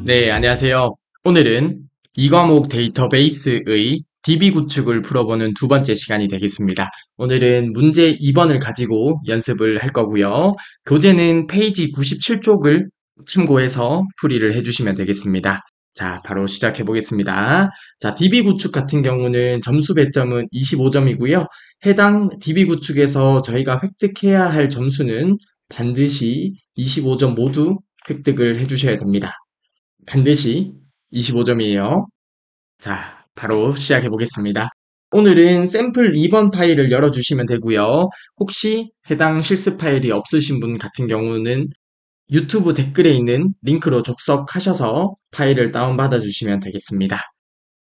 네, 안녕하세요. 오늘은 이 과목 데이터베이스의 DB 구축을 풀어보는 두 번째 시간이 되겠습니다. 오늘은 문제 2번을 가지고 연습을 할 거고요. 교재는 페이지 97쪽을 참고해서 풀이를 해주시면 되겠습니다. 자, 바로 시작해 보겠습니다. 자, DB 구축 같은 경우는 점수 배점은 25점이고요. 해당 DB 구축에서 저희가 획득해야 할 점수는 반드시 25점 모두 획득을 해주셔야 됩니다. 반드시 25점이에요. 자, 바로 시작해 보겠습니다. 오늘은 샘플 2번 파일을 열어주시면 되고요. 혹시 해당 실습 파일이 없으신 분 같은 경우는 유튜브 댓글에 있는 링크로 접속하셔서 파일을 다운받아 주시면 되겠습니다.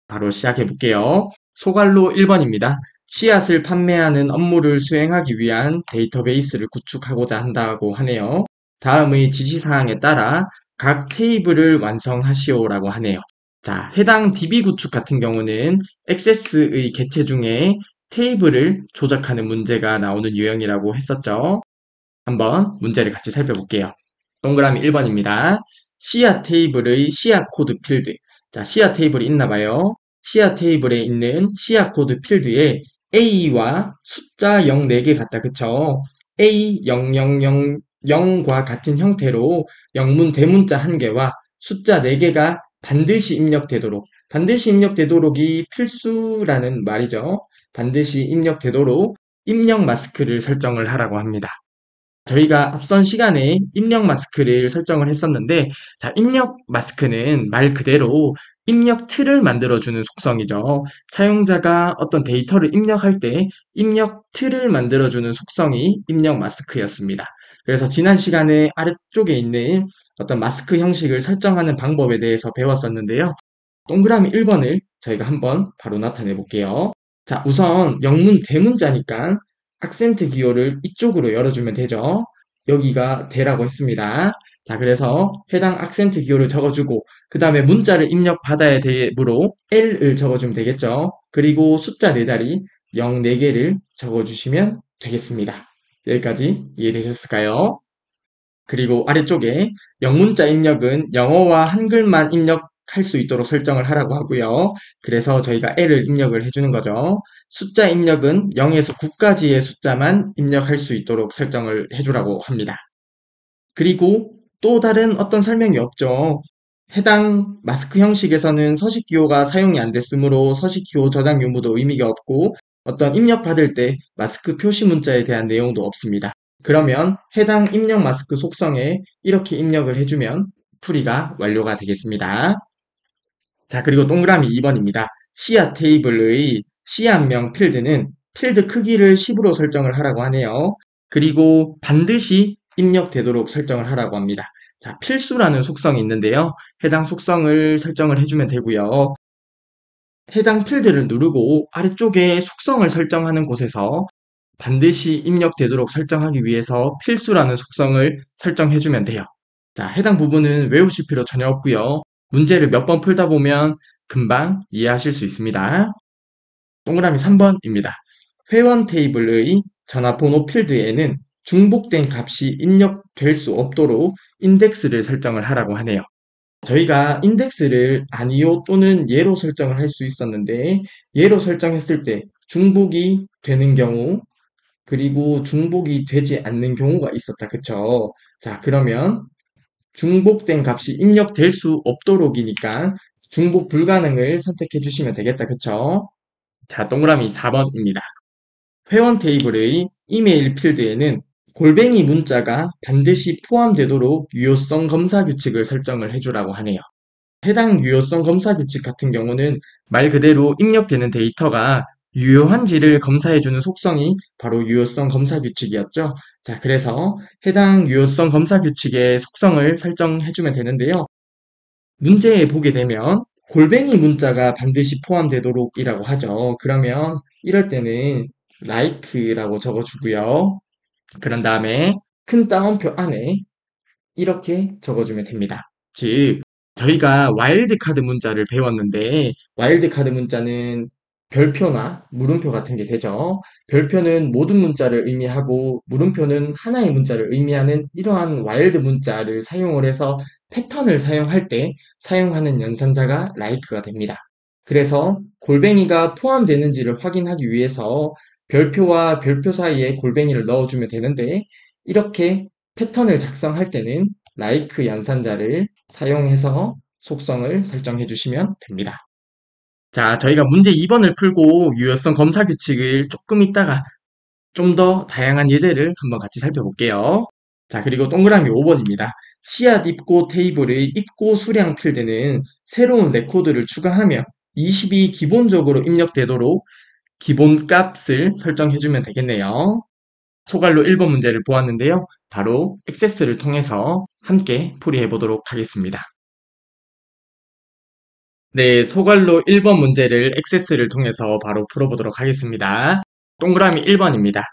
바로 시작해 볼게요. 소괄로 1번입니다. 씨앗을 판매하는 업무를 수행하기 위한 데이터베이스를 구축하고자 한다고 하네요. 다음의 지시사항에 따라 각 테이블을 완성하시오라고 하네요. 자, 해당 DB 구축 같은 경우는 액세스의 개체 중에 테이블을 조작하는 문제가 나오는 유형이라고 했었죠. 한번 문제를 같이 살펴볼게요. 동그라미 1번입니다. 씨앗 테이블의 씨앗 코드 필드. 자, 씨앗 테이블이 있나 봐요. 씨앗 테이블에 있는 씨앗 코드 필드에 A와 숫자 0 4개 같다. 그쵸? A 0000과 같은 형태로 영문 대문자 1개와 숫자 4개가 반드시 입력되도록, 반드시 입력되도록이 필수라는 말이죠. 반드시 입력되도록 입력 마스크를 설정을 하라고 합니다. 저희가 앞선 시간에 입력 마스크를 설정을 했었는데, 자, 입력 마스크는 말 그대로 입력 틀을 만들어주는 속성이죠. 사용자가 어떤 데이터를 입력할 때 입력 틀을 만들어주는 속성이 입력 마스크였습니다. 그래서 지난 시간에 아래쪽에 있는 어떤 마스크 형식을 설정하는 방법에 대해서 배웠었는데요. 동그라미 1번을 저희가 한번 바로 나타내 볼게요. 자, 우선 영문 대문자니까 악센트 기호를 이쪽으로 열어주면 되죠. 여기가 대라고 했습니다. 자, 그래서 해당 악센트 기호를 적어주고 그 다음에 문자를 입력받아야 되므로 L을 적어주면 되겠죠. 그리고 숫자 4자리 0 4개를 적어주시면 되겠습니다. 여기까지 이해되셨을까요? 그리고 아래쪽에 영문자 입력은 영어와 한글만 입력할 수 있도록 설정을 하라고 하고요. 그래서 저희가 L을 입력을 해주는 거죠. 숫자 입력은 0에서 9까지의 숫자만 입력할 수 있도록 설정을 해주라고 합니다. 그리고 또 다른 어떤 설명이 없죠. 해당 마스크 형식에서는 서식 기호가 사용이 안 됐으므로 서식 기호 저장 유무도 의미가 없고 어떤 입력받을 때 마스크 표시 문자에 대한 내용도 없습니다. 그러면 해당 입력 마스크 속성에 이렇게 입력을 해주면 풀이가 완료가 되겠습니다. 자, 그리고 동그라미 2번입니다. 씨앗 테이블의 씨앗명 필드는 필드 크기를 10으로 설정을 하라고 하네요. 그리고 반드시 입력되도록 설정을 하라고 합니다. 자, 필수라는 속성이 있는데요. 해당 속성을 설정을 해주면 되고요. 해당 필드를 누르고 아래쪽에 속성을 설정하는 곳에서 반드시 입력되도록 설정하기 위해서 필수라는 속성을 설정해주면 돼요. 자, 해당 부분은 외우실 필요 전혀 없고요. 문제를 몇 번 풀다 보면 금방 이해하실 수 있습니다. 동그라미 3번입니다. 회원 테이블의 전화번호 필드에는 중복된 값이 입력될 수 없도록 인덱스를 설정을 하라고 하네요. 저희가 인덱스를 아니요 또는 예로 설정을 할 수 있었는데 예로 설정했을 때 중복이 되는 경우 그리고 중복이 되지 않는 경우가 있었다. 그쵸? 자, 그러면 중복된 값이 입력될 수 없도록이니까 중복 불가능을 선택해 주시면 되겠다. 그쵸? 자, 동그라미 4번입니다. 회원 테이블의 이메일 필드에는 골뱅이 문자가 반드시 포함되도록 유효성 검사 규칙을 설정을 해주라고 하네요. 해당 유효성 검사 규칙 같은 경우는 말 그대로 입력되는 데이터가 유효한지를 검사해주는 속성이 바로 유효성 검사 규칙이었죠. 자, 그래서 해당 유효성 검사 규칙의 속성을 설정해주면 되는데요. 문제에 보게 되면 골뱅이 문자가 반드시 포함되도록이라고 하죠. 그러면 이럴 때는 like라고 적어주고요. 그런 다음에 큰 따옴표 안에 이렇게 적어주면 됩니다. 즉, 저희가 와일드카드 문자를 배웠는데 와일드카드 문자는 별표나 물음표 같은 게 되죠. 별표는 모든 문자를 의미하고 물음표는 하나의 문자를 의미하는 이러한 와일드 문자를 사용을 해서 패턴을 사용할 때 사용하는 연산자가 like가 됩니다. 그래서 골뱅이가 포함되는지를 확인하기 위해서 별표와 별표 사이에 골뱅이를 넣어주면 되는데 이렇게 패턴을 작성할 때는 like 연산자를 사용해서 속성을 설정해 주시면 됩니다. 자, 저희가 문제 2번을 풀고 유효성 검사 규칙을 조금 있다가 좀 더 다양한 예제를 한번 같이 살펴볼게요. 자, 그리고 동그라미 5번입니다. 씨앗 입고 테이블의 입고 수량 필드는 새로운 레코드를 추가하며 20이 기본적으로 입력되도록 기본 값을 설정해주면 되겠네요. 소갈로 1번 문제를 보았는데요. 바로 액세스를 통해서 함께 풀이해 보도록 하겠습니다. 네, 소갈로 1번 문제를 액세스를 통해서 바로 풀어보도록 하겠습니다. 동그라미 1번입니다.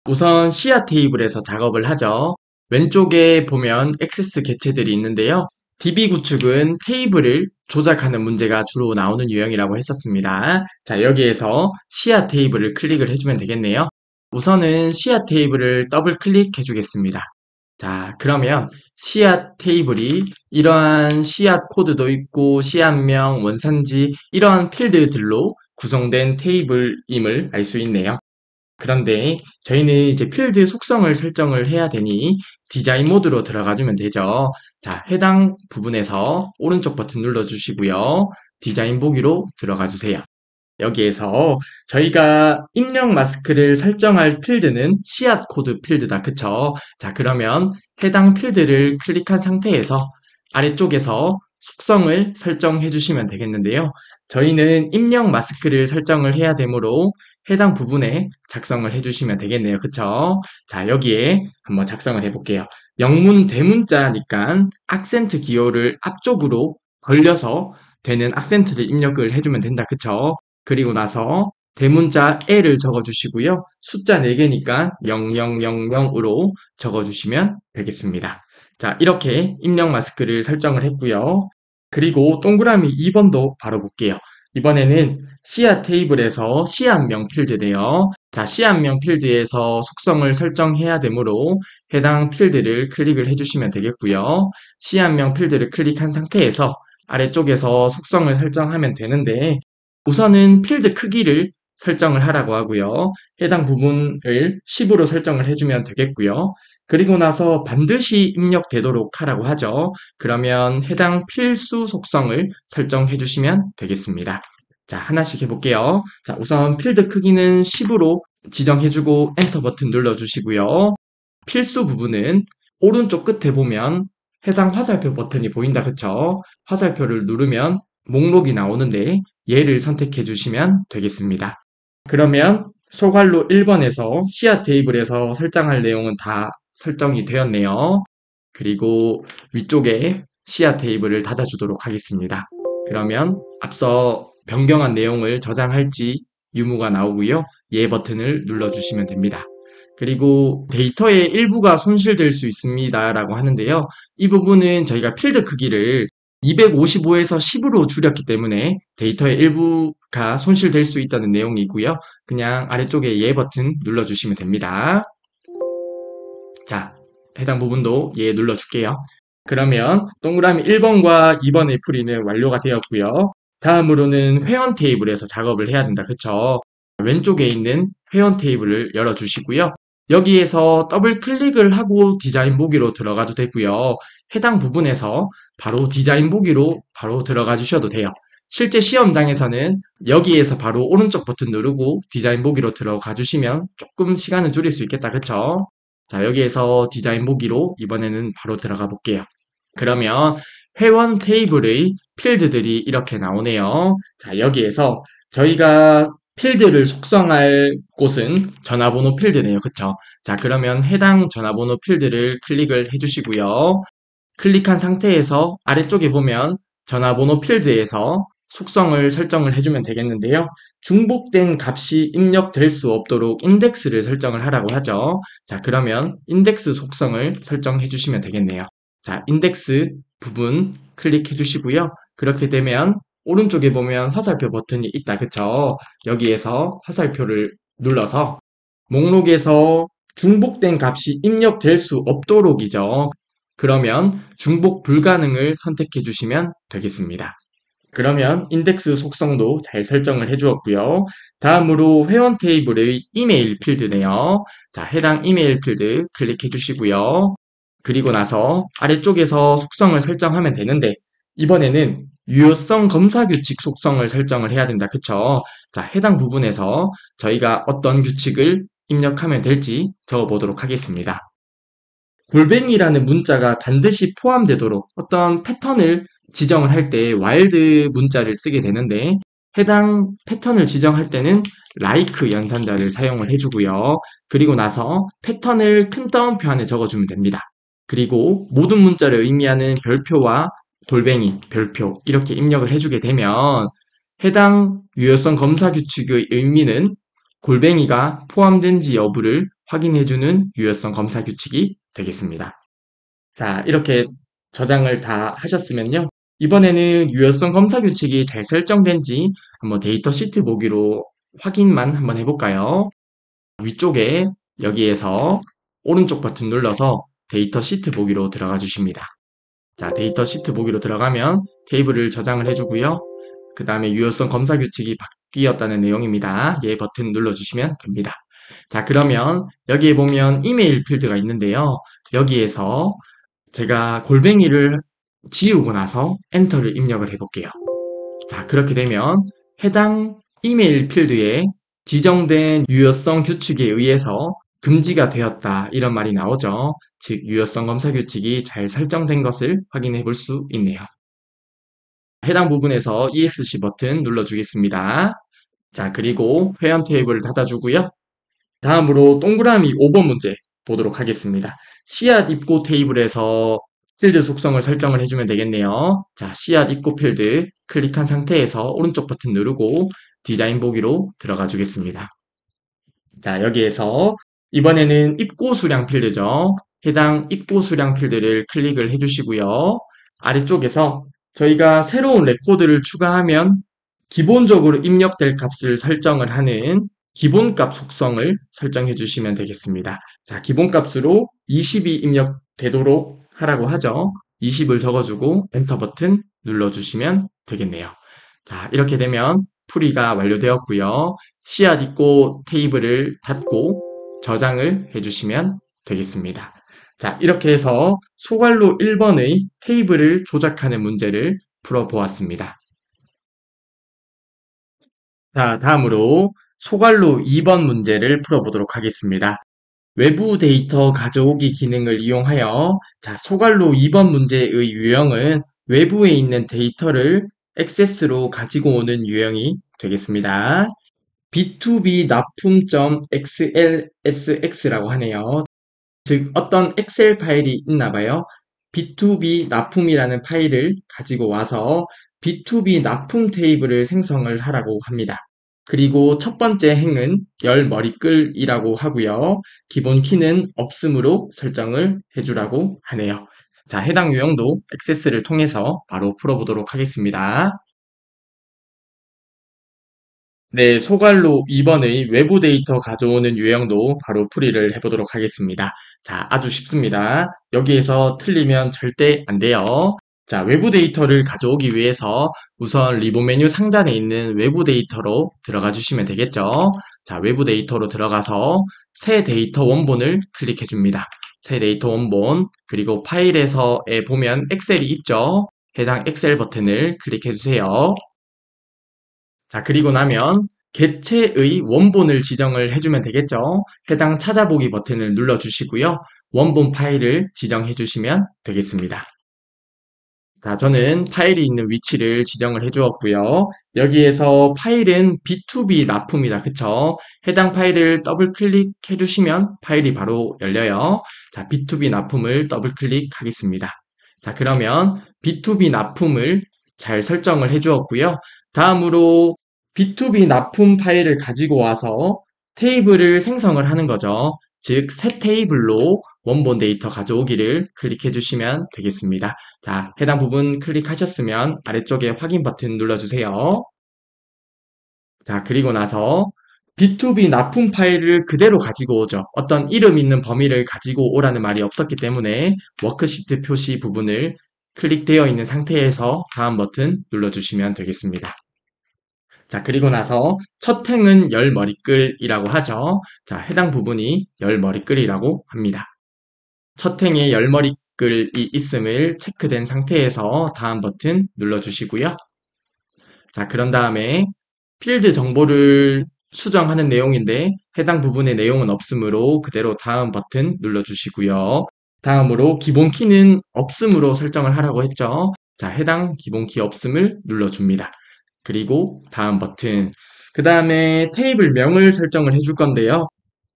우선 씨앗 테이블에서 작업을 하죠. 왼쪽에 보면 액세스 개체들이 있는데요. DB 구축은 테이블을 조작하는 문제가 주로 나오는 유형이라고 했었습니다. 자, 여기에서 씨앗 테이블을 클릭을 해주면 되겠네요. 우선은 씨앗 테이블을 더블 클릭해 주겠습니다. 자, 그러면 씨앗 테이블이 이러한 씨앗 코드도 있고 씨앗명, 원산지 이러한 필드들로 구성된 테이블임을 알 수 있네요. 그런데 저희는 이제 필드 속성을 설정을 해야 되니 디자인 모드로 들어가 주면 되죠. 자, 해당 부분에서 오른쪽 버튼 눌러 주시고요. 디자인 보기로 들어가 주세요. 여기에서 저희가 입력 마스크를 설정할 필드는 씨앗 코드 필드다. 그쵸? 자, 그러면 해당 필드를 클릭한 상태에서 아래쪽에서 속성을 설정해 주시면 되겠는데요. 저희는 입력 마스크를 설정을 해야 되므로 해당 부분에 작성을 해 주시면 되겠네요. 그쵸? 자, 여기에 한번 작성을 해 볼게요. 영문 대문자니까 악센트 기호를 앞쪽으로 벌려서 되는 악센트를 입력을 해주면 된다. 그쵸? 그리고 나서 대문자 L을 적어주시고요. 숫자 4개니까 0000으로 적어주시면 되겠습니다. 자, 이렇게 입력 마스크를 설정을 했고요. 그리고 동그라미 2번도 바로 볼게요. 이번에는 씨앗 테이블에서 씨앗명 필드네요. 자, 씨앗명 필드에서 속성을 설정해야 되므로 해당 필드를 클릭을 해주시면 되겠고요. 씨앗명 필드를 클릭한 상태에서 아래쪽에서 속성을 설정하면 되는데 우선은 필드 크기를 설정을 하라고 하고요. 해당 부분을 10으로 설정을 해주면 되겠고요. 그리고 나서 반드시 입력되도록 하라고 하죠. 그러면 해당 필수 속성을 설정해 주시면 되겠습니다. 자, 하나씩 해볼게요. 자, 우선 필드 크기는 10으로 지정해주고 엔터 버튼 눌러주시고요. 필수 부분은 오른쪽 끝에 보면 해당 화살표 버튼이 보인다. 그쵸? 화살표를 누르면 목록이 나오는데 얘를 선택해 주시면 되겠습니다. 그러면 소갈로 1번에서 씨앗 테이블에서 설정할 내용은 다 설정이 되었네요. 그리고 위쪽에 씨앗 테이블을 닫아주도록 하겠습니다. 그러면 앞서 변경한 내용을 저장할지 유무가 나오고요. 예 버튼을 눌러주시면 됩니다. 그리고 데이터의 일부가 손실될 수 있습니다 라고 하는데요. 이 부분은 저희가 필드 크기를 255에서 10으로 줄였기 때문에 데이터의 일부가 손실될 수 있다는 내용이고요. 그냥 아래쪽에 예 버튼 눌러주시면 됩니다. 자, 해당 부분도 예 눌러줄게요. 그러면 동그라미 1번과 2번의 풀이는 완료가 되었고요. 다음으로는 회원 테이블에서 작업을 해야 된다. 그쵸? 왼쪽에 있는 회원 테이블을 열어주시고요. 여기에서 더블 클릭을 하고 디자인 보기로 들어가도 되고요. 해당 부분에서 바로 디자인 보기로 바로 들어가 주셔도 돼요. 실제 시험장에서는 여기에서 바로 오른쪽 버튼 누르고 디자인 보기로 들어가 주시면 조금 시간을 줄일 수 있겠다. 그쵸? 자, 여기에서 디자인 보기로 이번에는 바로 들어가 볼게요. 그러면 회원 테이블의 필드들이 이렇게 나오네요. 자, 여기에서 저희가 필드를 속성할 곳은 전화번호 필드네요. 그쵸? 자, 그러면 해당 전화번호 필드를 클릭을 해주시고요. 클릭한 상태에서 아래쪽에 보면 전화번호 필드에서 속성을 설정을 해주면 되겠는데요. 중복된 값이 입력될 수 없도록 인덱스를 설정을 하라고 하죠. 자, 그러면 인덱스 속성을 설정해 주시면 되겠네요. 자, 인덱스 부분 클릭해 주시고요. 그렇게 되면 오른쪽에 보면 화살표 버튼이 있다. 그쵸? 여기에서 화살표를 눌러서 목록에서 중복된 값이 입력될 수 없도록이죠. 그러면 중복 불가능을 선택해 주시면 되겠습니다. 그러면 인덱스 속성도 잘 설정을 해주었고요. 다음으로 회원 테이블의 이메일 필드네요. 자, 해당 이메일 필드 클릭해 주시고요. 그리고 나서 아래쪽에서 속성을 설정하면 되는데 이번에는 유효성 검사 규칙 속성을 설정을 해야 된다. 그쵸? 자, 해당 부분에서 저희가 어떤 규칙을 입력하면 될지 적어보도록 하겠습니다. 골뱅이라는 문자가 반드시 포함되도록 어떤 패턴을 지정을 할 때 와일드 문자를 쓰게 되는데 해당 패턴을 지정할 때는 like 연산자를 사용을 해주고요. 그리고 나서 패턴을 큰 따옴표 안에 적어주면 됩니다. 그리고 모든 문자를 의미하는 별표와 골뱅이, 별표 이렇게 입력을 해주게 되면 해당 유효성 검사 규칙의 의미는 골뱅이가 포함된지 여부를 확인해주는 유효성 검사 규칙이 되겠습니다. 자, 이렇게 저장을 다 하셨으면요. 이번에는 유효성 검사 규칙이 잘 설정된지 한번 데이터 시트 보기로 확인만 한번 해볼까요? 위쪽에 여기에서 오른쪽 버튼 눌러서 데이터 시트 보기로 들어가 주십니다. 자, 데이터 시트 보기로 들어가면 테이블을 저장을 해주고요. 그 다음에 유효성 검사 규칙이 바뀌었다는 내용입니다. 얘 버튼 눌러주시면 됩니다. 자, 그러면 여기에 보면 이메일 필드가 있는데요. 여기에서 제가 골뱅이를 지우고 나서 엔터를 입력을 해볼게요. 자, 그렇게 되면 해당 이메일 필드에 지정된 유효성 규칙에 의해서 금지가 되었다 이런 말이 나오죠. 즉 유효성 검사 규칙이 잘 설정된 것을 확인해 볼 수 있네요. 해당 부분에서 ESC 버튼 눌러주겠습니다. 자, 그리고 회원 테이블을 닫아주고요. 다음으로 동그라미 5번 문제 보도록 하겠습니다. 씨앗 입고 테이블에서 필드 속성을 설정을 해주면 되겠네요. 자, 씨앗 입고 필드 클릭한 상태에서 오른쪽 버튼 누르고 디자인 보기로 들어가 주겠습니다. 자, 여기에서 이번에는 입고 수량 필드죠. 해당 입고 수량 필드를 클릭을 해주시고요. 아래쪽에서 저희가 새로운 레코드를 추가하면 기본적으로 입력될 값을 설정을 하는 기본값 속성을 설정해 주시면 되겠습니다. 자, 기본값으로 20이 입력되도록 하라고 하죠. 20을 적어주고 엔터 버튼 눌러주시면 되겠네요. 자, 이렇게 되면 풀이가 완료되었고요. 씨앗 입고 테이블을 닫고 저장을 해주시면 되겠습니다. 자, 이렇게 해서 소괄로 1번의 테이블을 조작하는 문제를 풀어보았습니다. 자, 다음으로 소괄로 2번 문제를 풀어보도록 하겠습니다. 외부 데이터 가져오기 기능을 이용하여 자, 소괄로 2번 문제의 유형은 외부에 있는 데이터를 액세스로 가지고 오는 유형이 되겠습니다. B2B 납품.xlsx라고 하네요. 즉 어떤 엑셀 파일이 있나 봐요. B2B 납품이라는 파일을 가지고 와서 B2B 납품 테이블을 생성을 하라고 합니다. 그리고 첫 번째 행은 열 머리글이라고 하고요. 기본 키는 없음으로 설정을 해주라고 하네요. 자, 해당 유형도 액세스를 통해서 바로 풀어보도록 하겠습니다. 네, 소괄로 2번의 외부 데이터 가져오는 유형도 바로 풀이를 해보도록 하겠습니다. 자, 아주 쉽습니다. 여기에서 틀리면 절대 안 돼요. 자, 외부 데이터를 가져오기 위해서 우선 리본 메뉴 상단에 있는 외부 데이터로 들어가 주시면 되겠죠. 자, 외부 데이터로 들어가서 새 데이터 원본을 클릭해 줍니다. 새 데이터 원본, 그리고 파일에서에 보면 엑셀이 있죠. 해당 엑셀 버튼을 클릭해 주세요. 자, 그리고 나면 객체의 원본을 지정을 해주면 되겠죠. 해당 찾아보기 버튼을 눌러주시고요. 원본 파일을 지정해 주시면 되겠습니다. 자, 저는 파일이 있는 위치를 지정을 해 주었고요. 여기에서 파일은 B2B 납품이다. 그쵸? 해당 파일을 더블 클릭해 주시면 파일이 바로 열려요. 자, B2B 납품을 더블 클릭하겠습니다. 자, 그러면 B2B 납품을 잘 설정을 해 주었고요. 다음으로 B2B 납품 파일을 가지고 와서 테이블을 생성을 하는 거죠. 즉, 새 테이블로 원본 데이터 가져오기를 클릭해 주시면 되겠습니다. 자, 해당 부분 클릭하셨으면 아래쪽에 확인 버튼 눌러주세요. 자, 그리고 나서 B2B 납품 파일을 그대로 가지고 오죠. 어떤 이름 있는 범위를 가지고 오라는 말이 없었기 때문에 워크시트 표시 부분을 클릭되어 있는 상태에서 다음 버튼 눌러주시면 되겠습니다. 자, 그리고 나서 첫 행은 열 머리글이라고 하죠. 자, 해당 부분이 열 머리글이라고 합니다. 첫 행에 열 머리글이 있음을 체크된 상태에서 다음 버튼 눌러주시고요. 자, 그런 다음에 필드 정보를 수정하는 내용인데 해당 부분의 내용은 없으므로 그대로 다음 버튼 눌러주시고요. 다음으로 기본 키는 없음으로 설정을 하라고 했죠. 자, 해당 기본 키 없음을 눌러줍니다. 그리고 다음 버튼. 그 다음에 테이블 명을 설정을 해줄 건데요.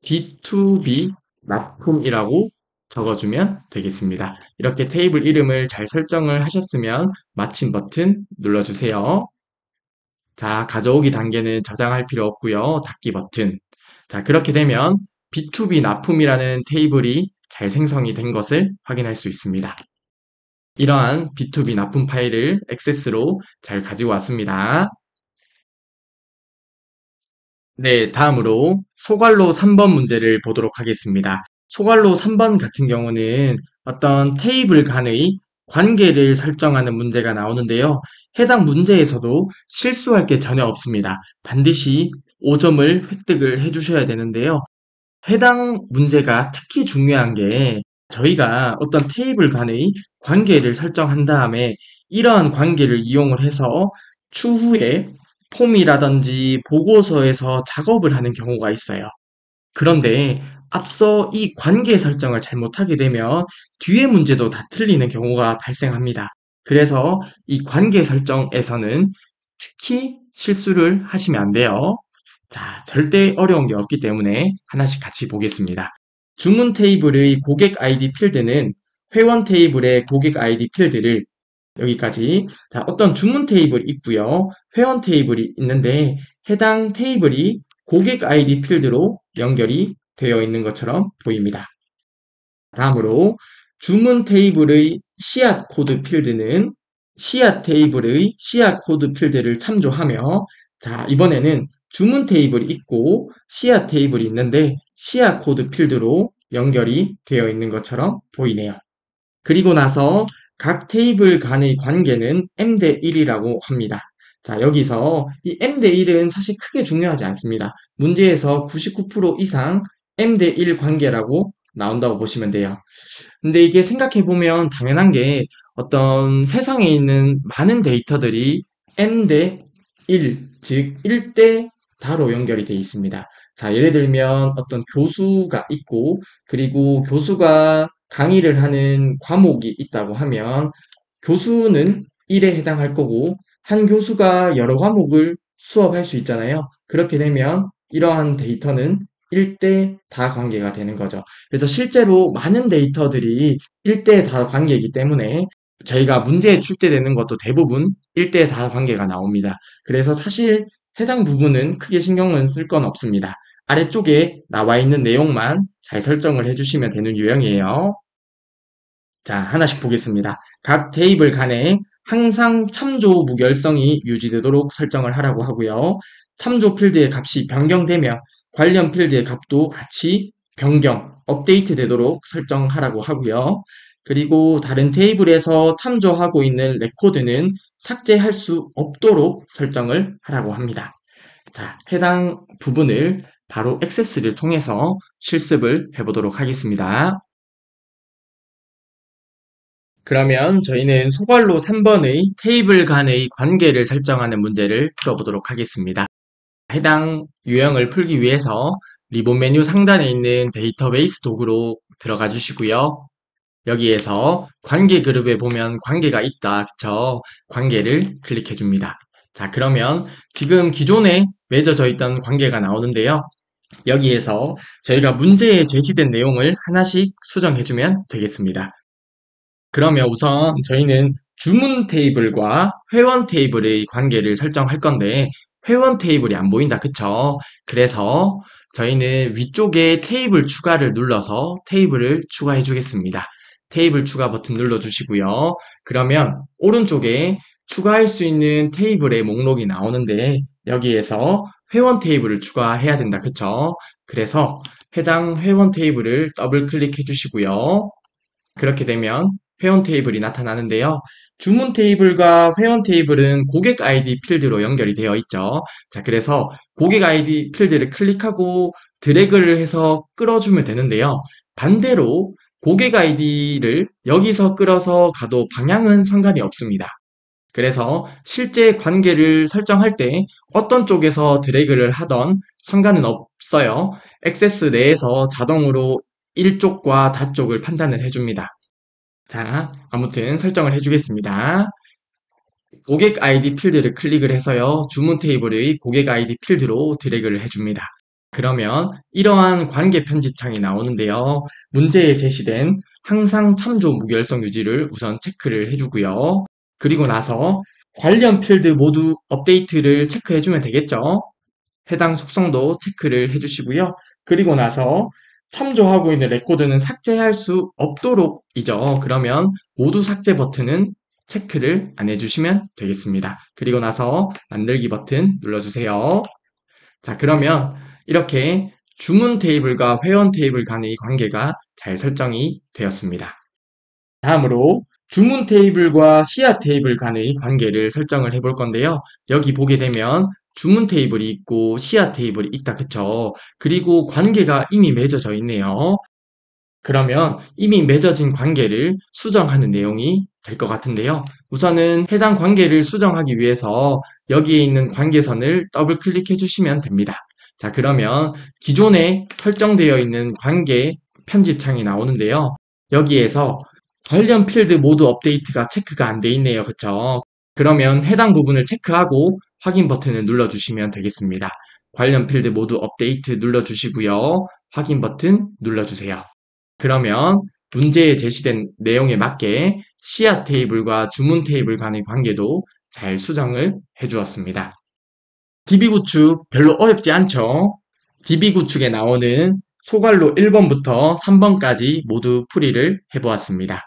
B2B 납품이라고 적어주면 되겠습니다. 이렇게 테이블 이름을 잘 설정을 하셨으면 마침 버튼 눌러주세요. 자, 가져오기 단계는 저장할 필요 없고요. 닫기 버튼. 자, 그렇게 되면 B2B 납품이라는 테이블이 잘 생성이 된 것을 확인할 수 있습니다. 이러한 B2B 납품 파일을 액세스로 잘 가지고 왔습니다. 네, 다음으로 소괄로 3번 문제를 보도록 하겠습니다. 소괄로 3번 같은 경우는 어떤 테이블 간의 관계를 설정하는 문제가 나오는데요. 해당 문제에서도 실수할 게 전혀 없습니다. 반드시 5점을 획득을 해주셔야 되는데요. 해당 문제가 특히 중요한 게 저희가 어떤 테이블 간의 관계를 설정한 다음에 이러한 관계를 이용을 해서 추후에 폼이라든지 보고서에서 작업을 하는 경우가 있어요. 그런데 앞서 이 관계 설정을 잘못하게 되면 뒤에 문제도 다 틀리는 경우가 발생합니다. 그래서 이 관계 설정에서는 특히 실수를 하시면 안 돼요. 자, 절대 어려운 게 없기 때문에 하나씩 같이 보겠습니다. 주문 테이블의 고객 아이디 필드는 회원 테이블의 고객 아이디 필드를 여기까지. 자, 어떤 주문 테이블이 있고요. 회원 테이블이 있는데 해당 테이블이 고객 아이디 필드로 연결이 되어 있는 것처럼 보입니다. 다음으로 주문 테이블의 씨앗 코드 필드는 씨앗 테이블의 씨앗 코드 필드를 참조하며 자, 이번에는 주문 테이블이 있고 씨앗 테이블이 있는데 씨앗 코드 필드로 연결이 되어 있는 것처럼 보이네요. 그리고 나서 각 테이블 간의 관계는 m 대 1이라고 합니다. 자, 여기서 이 m 대 1은 사실 크게 중요하지 않습니다. 문제에서 99% 이상 m 대 1 관계라고 나온다고 보시면 돼요. 근데 이게 생각해보면 당연한 게 어떤 세상에 있는 많은 데이터들이 m 대 1, 즉 1대 다로 연결이 되어 있습니다. 자, 예를 들면 어떤 교수가 있고 그리고 교수가 강의를 하는 과목이 있다고 하면 교수는 1에 해당할 거고 한 교수가 여러 과목을 수업할 수 있잖아요. 그렇게 되면 이러한 데이터는 1대 다 관계가 되는 거죠. 그래서 실제로 많은 데이터들이 1대 다 관계이기 때문에 저희가 문제에 출제되는 것도 대부분 1대 다 관계가 나옵니다. 그래서 사실 해당 부분은 크게 신경은 쓸 건 없습니다. 아래쪽에 나와 있는 내용만 잘 설정을 해주시면 되는 유형이에요. 자, 하나씩 보겠습니다. 각 테이블 간에 항상 참조 무결성이 유지되도록 설정을 하라고 하고요. 참조 필드의 값이 변경되면 관련 필드의 값도 같이 변경, 업데이트 되도록 설정하라고 하고요. 그리고 다른 테이블에서 참조하고 있는 레코드는 삭제할 수 없도록 설정을 하라고 합니다. 자, 해당 부분을 바로 액세스를 통해서 실습을 해보도록 하겠습니다. 그러면 저희는 소괄로 3번의 테이블 간의 관계를 설정하는 문제를 풀어보도록 하겠습니다. 해당 유형을 풀기 위해서 리본 메뉴 상단에 있는 데이터베이스 도구로 들어가 주시고요. 여기에서 관계 그룹에 보면 관계가 있다. 그쵸? 관계를 클릭해 줍니다. 자, 그러면 지금 기존에 맺어져 있던 관계가 나오는데요. 여기에서 저희가 문제에 제시된 내용을 하나씩 수정해 주면 되겠습니다. 그러면 우선 저희는 주문 테이블과 회원 테이블의 관계를 설정할 건데 회원 테이블이 안 보인다. 그쵸? 그래서 저희는 위쪽에 테이블 추가를 눌러서 테이블을 추가해 주겠습니다. 테이블 추가 버튼 눌러 주시고요. 그러면 오른쪽에 추가할 수 있는 테이블의 목록이 나오는데 여기에서 회원 테이블을 추가해야 된다. 그쵸? 그래서 해당 회원 테이블을 더블 클릭해 주시고요. 그렇게 되면 회원 테이블이 나타나는데요. 주문 테이블과 회원 테이블은 고객 아이디 필드로 연결이 되어 있죠. 자, 그래서 고객 아이디 필드를 클릭하고 드래그를 해서 끌어주면 되는데요. 반대로 고객 아이디를 여기서 끌어서 가도 방향은 상관이 없습니다. 그래서 실제 관계를 설정할 때 어떤 쪽에서 드래그를 하던 상관은 없어요. 액세스 내에서 자동으로 일쪽과 다쪽을 판단을 해줍니다. 자, 아무튼 설정을 해주겠습니다. 고객 아이디 필드를 클릭을 해서요. 주문 테이블의 고객 아이디 필드로 드래그를 해줍니다. 그러면 이러한 관계 편집창이 나오는데요. 문제에 제시된 항상 참조 무결성 유지를 우선 체크를 해주고요. 그리고 나서 관련 필드 모두 업데이트를 체크해주면 되겠죠. 해당 속성도 체크를 해주시고요. 그리고 나서 참조하고 있는 레코드는 삭제할 수 없도록이죠. 그러면 모두 삭제 버튼은 체크를 안 해주시면 되겠습니다. 그리고 나서 만들기 버튼 눌러주세요. 자, 그러면 이렇게 주문 테이블과 회원 테이블 간의 관계가 잘 설정이 되었습니다. 다음으로 주문 테이블과 시야 테이블 간의 관계를 설정을 해볼 건데요. 여기 보게 되면 주문 테이블이 있고 시야 테이블이 있다, 그쵸? 그리고 관계가 이미 맺어져 있네요. 그러면 이미 맺어진 관계를 수정하는 내용이 될 것 같은데요. 우선은 해당 관계를 수정하기 위해서 여기에 있는 관계선을 더블 클릭해 주시면 됩니다. 자, 그러면 기존에 설정되어 있는 관계 편집창이 나오는데요. 여기에서 관련 필드 모두 업데이트가 체크가 안 돼 있네요. 그쵸? 그러면 해당 부분을 체크하고 확인 버튼을 눌러주시면 되겠습니다. 관련 필드 모두 업데이트 눌러주시고요. 확인 버튼 눌러주세요. 그러면 문제에 제시된 내용에 맞게 시야 테이블과 주문 테이블 간의 관계도 잘 수정을 해주었습니다. DB 구축 별로 어렵지 않죠? DB 구축에 나오는 소괄로 1번부터 3번까지 모두 풀이를 해보았습니다.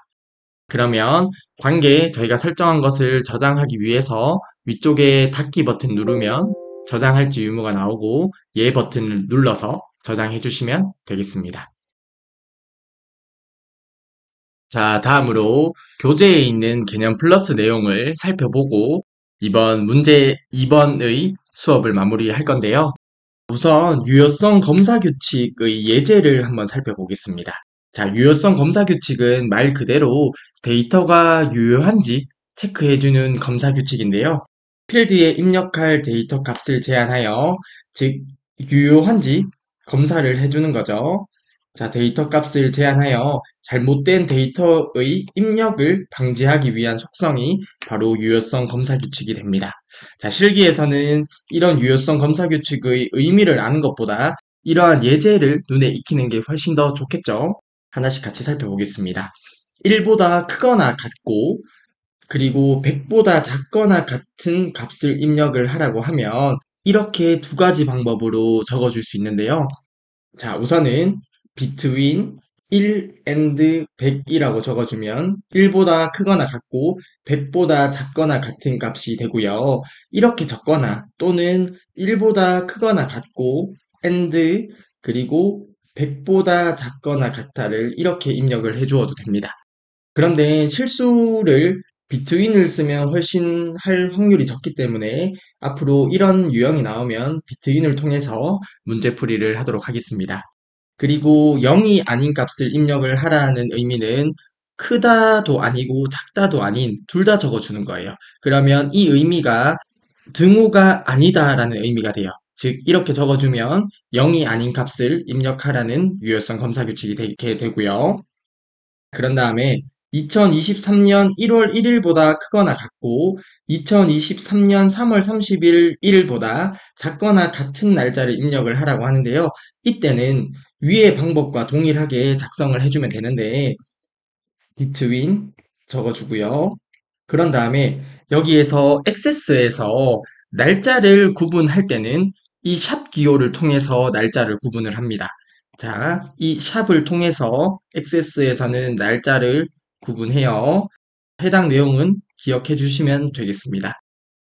그러면 관계 저희가 설정한 것을 저장하기 위해서 위쪽에 닫기 버튼 누르면 저장할지 유무가 나오고 예 버튼을 눌러서 저장해 주시면 되겠습니다. 자, 다음으로 교재에 있는 개념 플러스 내용을 살펴보고 이번 문제 2번의 수업을 마무리할 건데요. 우선 유효성 검사 규칙의 예제를 한번 살펴보겠습니다. 자, 유효성 검사 규칙은 말 그대로 데이터가 유효한지 체크해주는 검사 규칙인데요. 필드에 입력할 데이터 값을 제한하여, 즉, 유효한지 검사를 해주는 거죠. 자, 데이터 값을 제한하여 잘못된 데이터의 입력을 방지하기 위한 속성이 바로 유효성 검사 규칙이 됩니다. 자, 실기에서는 이런 유효성 검사 규칙의 의미를 아는 것보다 이러한 예제를 눈에 익히는 게 훨씬 더 좋겠죠? 하나씩 같이 살펴보겠습니다. 1보다 크거나 같고, 그리고 100보다 작거나 같은 값을 입력을 하라고 하면 이렇게 두 가지 방법으로 적어줄 수 있는데요. 자, 우선은 between 1 and 100이라고 적어주면 1보다 크거나 같고 100보다 작거나 같은 값이 되고요. 이렇게 적거나 또는 1보다 크거나 같고 and 그리고 100보다 작거나 같다를 이렇게 입력을 해주어도 됩니다. 그런데 실수를 between을 쓰면 훨씬 할 확률이 적기 때문에 앞으로 이런 유형이 나오면 between을 통해서 문제풀이를 하도록 하겠습니다. 그리고 0이 아닌 값을 입력을 하라는 의미는 크다도 아니고 작다도 아닌 둘 다 적어주는 거예요. 그러면 이 의미가 등호가 아니다라는 의미가 돼요. 즉 이렇게 적어주면 0이 아닌 값을 입력하라는 유효성 검사 규칙이 되게 되고요. 그런 다음에 2023년 1월 1일보다 크거나 같고 2023년 3월 30일보다 작거나 같은 날짜를 입력을 하라고 하는데요. 이때는 위의 방법과 동일하게 작성을 해주면 되는데 between 적어주고요. 그런 다음에 여기에서 액세스에서 날짜를 구분할 때는 이 샵 기호를 통해서 날짜를 구분을 합니다. 자, 이 샵을 통해서 액세스에서는 날짜를 구분해요. 해당 내용은 기억해 주시면 되겠습니다.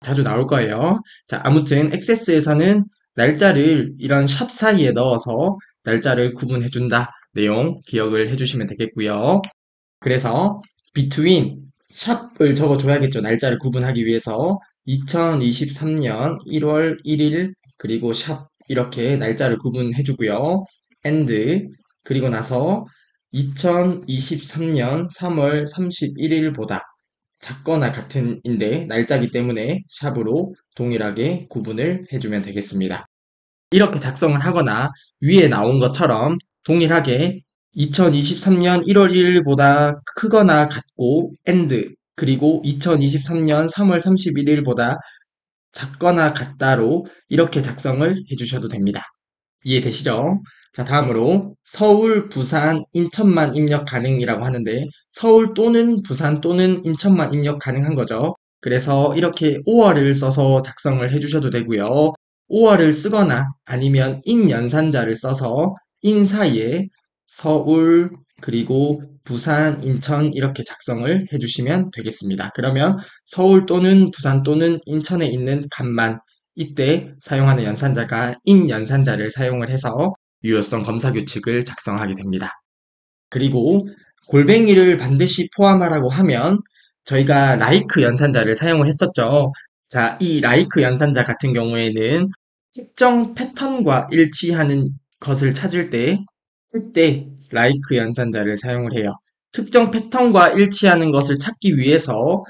자주 나올 거예요. 자, 아무튼 액세스에서는 날짜를 이런 샵 사이에 넣어서 날짜를 구분해준다. 내용 기억을 해주시면 되겠고요. 그래서 between 샵을 적어줘야겠죠. 날짜를 구분하기 위해서 2023년 1월 1일 그리고 샵 이렇게 날짜를 구분해주고요. and 그리고 나서 2023년 3월 31일보다 작거나 같은인데 날짜기 때문에 샵으로 동일하게 구분을 해주면 되겠습니다. 이렇게 작성을 하거나 위에 나온 것처럼 동일하게 2023년 1월 1일보다 크거나 같고 and 그리고 2023년 3월 31일보다 작거나 같다로 이렇게 작성을 해주셔도 됩니다. 이해되시죠? 자, 다음으로 서울, 부산, 인천만 입력 가능이라고 하는데 서울 또는 부산 또는 인천만 입력 가능한 거죠. 그래서 이렇게 or를 써서 작성을 해주셔도 되고요. or를 쓰거나 아니면 in 연산자를 써서 in 사이에 서울 그리고 부산, 인천 이렇게 작성을 해주시면 되겠습니다. 그러면 서울 또는 부산 또는 인천에 있는 값만 이때 사용하는 연산자가 in 연산자를 사용을 해서 유효성 검사 규칙을 작성하게 됩니다. 그리고 골뱅이를 반드시 포함하라고 하면 저희가 like 연산자를 사용을 했었죠. 자, 이 like 연산자 같은 경우에는 특정 패턴과 일치하는 것을 찾을 때 그때 like 연산자를 사용을 해요. 특정 패턴과 일치하는 것을 찾기 위해서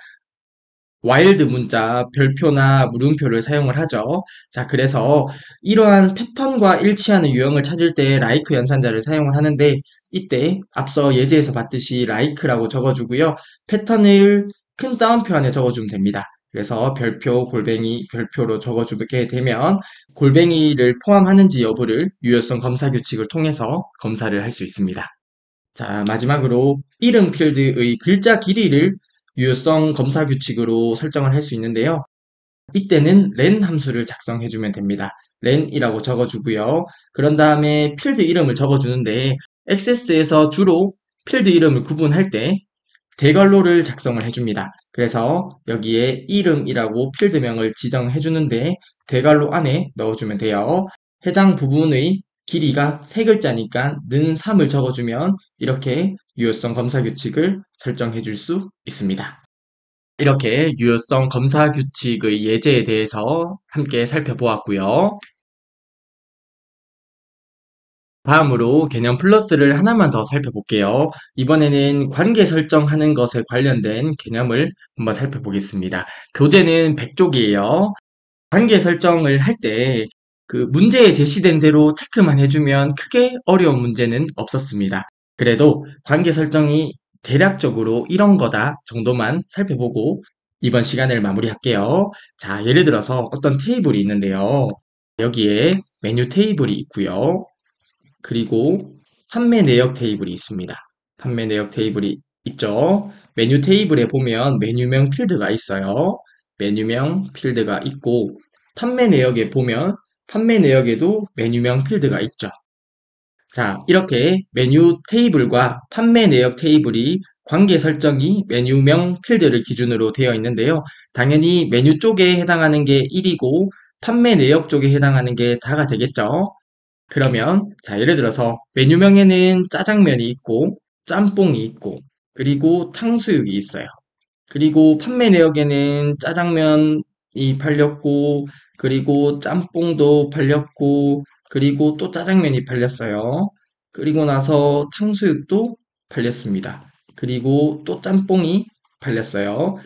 와일드 문자, 별표나 물음표를 사용을 하죠. 자, 그래서 이러한 패턴과 일치하는 유형을 찾을 때 like 연산자를 사용을 하는데 이때 앞서 예제에서 봤듯이 like라고 적어주고요. 패턴을 큰 따옴표 안에 적어주면 됩니다. 그래서 별표, 골뱅이, 별표로 적어주게 되면 골뱅이를 포함하는지 여부를 유효성 검사 규칙을 통해서 검사를 할 수 있습니다. 자, 마지막으로 이름 필드의 글자 길이를 유효성 검사 규칙으로 설정을 할 수 있는데요. 이때는 len 함수를 작성해주면 됩니다. len이라고 적어주고요. 그런 다음에 필드 이름을 적어주는데 액세스에서 주로 필드 이름을 구분할 때 대괄호를 작성을 해줍니다. 그래서 여기에 이름이라고 필드명을 지정해주는데 대괄호 안에 넣어주면 돼요. 해당 부분의 길이가 세 글자니까 는 3을 적어주면 이렇게 유효성 검사 규칙을 설정해 줄 수 있습니다. 이렇게 유효성 검사 규칙의 예제에 대해서 함께 살펴보았고요. 다음으로 개념 플러스를 하나만 더 살펴볼게요. 이번에는 관계 설정하는 것에 관련된 개념을 한번 살펴보겠습니다. 교재는 100쪽이에요. 관계 설정을 할 때 그 문제에 제시된 대로 체크만 해주면 크게 어려운 문제는 없었습니다. 그래도 관계 설정이 대략적으로 이런 거다 정도만 살펴보고 이번 시간을 마무리할게요. 자, 예를 들어서 어떤 테이블이 있는데요. 여기에 메뉴 테이블이 있고요. 그리고 판매 내역 테이블이 있습니다. 판매 내역 테이블이 있죠. 메뉴 테이블에 보면 메뉴명 필드가 있어요. 메뉴명 필드가 있고 판매 내역에 보면 판매 내역에도 메뉴명 필드가 있죠. 자, 이렇게 메뉴 테이블과 판매 내역 테이블이 관계 설정이 메뉴명 필드를 기준으로 되어 있는데요. 당연히 메뉴 쪽에 해당하는 게 1이고 판매 내역 쪽에 해당하는 게 다가 되겠죠. 그러면 자, 예를 들어서 메뉴명에는 짜장면이 있고 짬뽕이 있고 그리고 탕수육이 있어요. 그리고 판매 내역에는 짜장면이 팔렸고 그리고 짬뽕도 팔렸고 그리고 또 짜장면이 팔렸어요. 그리고 나서 탕수육도 팔렸습니다. 그리고 또 짬뽕이 팔렸어요.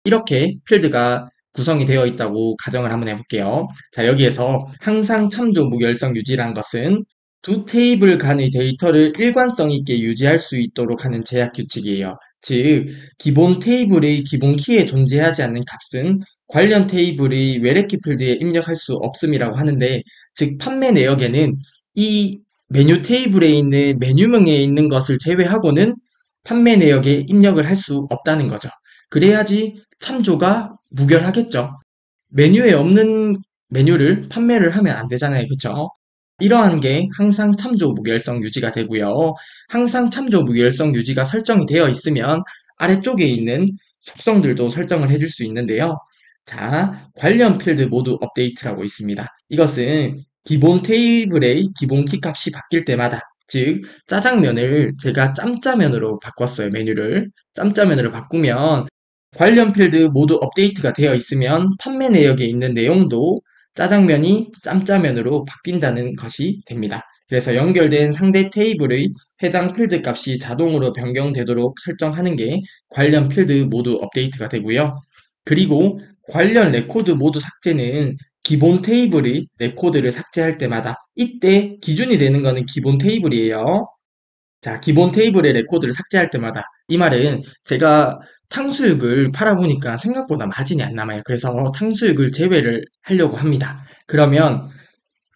이렇게 필드가 구성이 되어 있다고 가정을 한번 해볼게요. 자, 여기에서 항상 참조 무결성 유지란 것은 두 테이블 간의 데이터를 일관성 있게 유지할 수 있도록 하는 제약 규칙이에요. 즉, 기본 테이블의 기본 키에 존재하지 않는 값은 관련 테이블의 외래키 필드에 입력할 수 없음이라고 하는데, 즉, 판매 내역에는 이 메뉴 테이블에 있는 메뉴명에 있는 것을 제외하고는 판매 내역에 입력을 할 수 없다는 거죠. 그래야지 참조가 무결하겠죠. 메뉴에 없는 메뉴를 판매를 하면 안 되잖아요. 그쵸? 이러한 게 항상 참조 무결성 유지가 되고요. 항상 참조 무결성 유지가 설정이 되어 있으면 아래쪽에 있는 속성들도 설정을 해줄 수 있는데요. 자, 관련 필드 모두 업데이트라고 있습니다. 이것은 기본 테이블의 기본 키값이 바뀔 때마다, 즉 짜장면을 제가 짬짜면으로 바꿨어요. 메뉴를 짬짜면으로 바꾸면 관련 필드 모두 업데이트가 되어 있으면 판매 내역에 있는 내용도 짜장면이 짬짜면으로 바뀐다는 것이 됩니다. 그래서 연결된 상대 테이블의 해당 필드 값이 자동으로 변경되도록 설정하는 게 관련 필드 모두 업데이트가 되고요. 그리고 관련 레코드 모두 삭제는 기본 테이블의 레코드를 삭제할 때마다, 이때 기준이 되는 거는 기본 테이블이에요. 자, 기본 테이블의 레코드를 삭제할 때마다, 이 말은 제가 탕수육을 팔아보니까 생각보다 마진이 안 남아요. 그래서 탕수육을 제외를 하려고 합니다. 그러면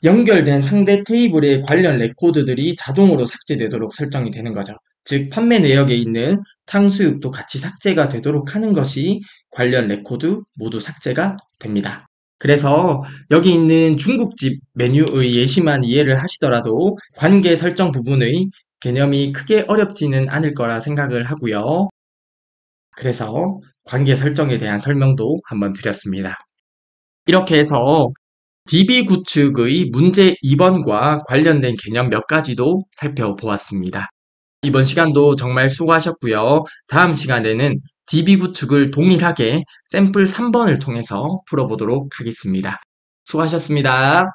연결된 상대 테이블의 관련 레코드들이 자동으로 삭제되도록 설정이 되는 거죠. 즉, 판매 내역에 있는 탕수육도 같이 삭제가 되도록 하는 것이 관련 레코드 모두 삭제가 됩니다. 그래서 여기 있는 중국집 메뉴의 예시만 이해를 하시더라도 관계 설정 부분의 개념이 크게 어렵지는 않을 거라 생각을 하고요. 그래서 관계 설정에 대한 설명도 한번 드렸습니다. 이렇게 해서 DB 구축의 문제 2번과 관련된 개념 몇 가지도 살펴보았습니다. 이번 시간도 정말 수고하셨고요. 다음 시간에는 DB 구축을 동일하게 샘플 3번을 통해서 풀어보도록 하겠습니다. 수고하셨습니다.